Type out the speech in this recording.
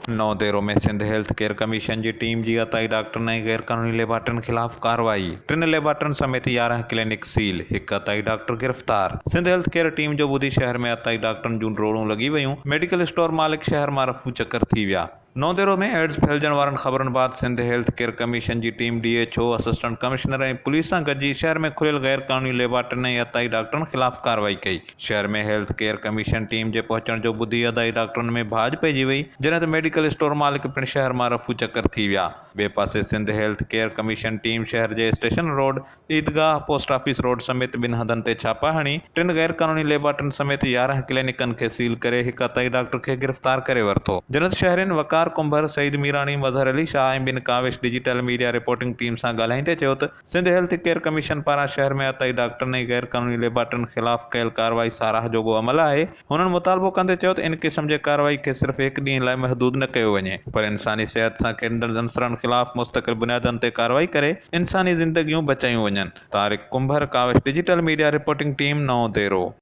नौ देरो में सिंध हेल्थ केयर कमीशन जी टीम जी अताई डॉक्टरनि ऐं गैर कानूनी लेबार्टनि खिलाफ़ कार्रवाई। 3 लेबार्टनि समेत 11 क्लिनिक सील, 1 अताई डॉक्टर गिरफ़्तार। सिंध हेल्थ केयर टीम जो ॿुधी शहर में अताई डॉक्टरनि जूं रोड़ूं लॻी वयूं। मेडिकल स्टोर मालिक शहर मां रफू चकर थी विया। नौदेरो में एड्स फैलजण वारनि ख़बरुनि बाद सिंध हेल्थ केयर कमीशन जी टीम DHO, असिस्टेंट कमिश्नर ऐं पुलिस सां गॾिजी शहर में खुलियल गैर कानूनी लेबार्टनि ऐं अताई डॉक्टरनि खिलाफ़ कार्रवाई कई। शहर में हेल्थ केयर कमीशन टीम जे पहुचण जो ॿुधी अताई डॉक्टरनि में भाॼ पइजी वई, जॾहिं त मेडिकल स्टोर मालिक पिणु शहर मां रफू चकर थी विया। ॿिए पासे Sindh health care commission team शहर जे station road, Eidgah, post office road समेत 2 हंधनि ते छापा हणी 3 गैर कानूनी लेबार्टनि समेत 11 क्लिनिकनि खे सील करे 1 अताई डॉक्टर खे गिरफ़्तार करे वरितो। जनत शहरिन वकार कुंभर, सईद मीरानी, मज़हर अली शाह ऐं ॿिन Kaavish digital media reporting team सां ॻाल्हाईंदे चयो त सिंध हेल्थ केयर कमीशन पारां शहर में अताई डॉक्टरनि ऐं गैर कानूनी लेबार्टनि ख़िलाफ़ कयल कार्रवाई साराह जोॻो अमल आहे। हुननि मुतालबो कंदे चयो त इन क़िस्म जे कार्रवाई खे सिर्फ़ 1 ॾींहं लाइ महदूद न कयो वञे, पर इंसानी सिहत सां खेॾंदड़ अंसरनि ख़िलाफ़ मुस्तक़िल बुनियादनि ते कार्रवाई करे इंसानी ज़िंदगियूं बचायूं वञनि। Tariq Kumbhar, Kawish digital media reporting team, नओं देरो।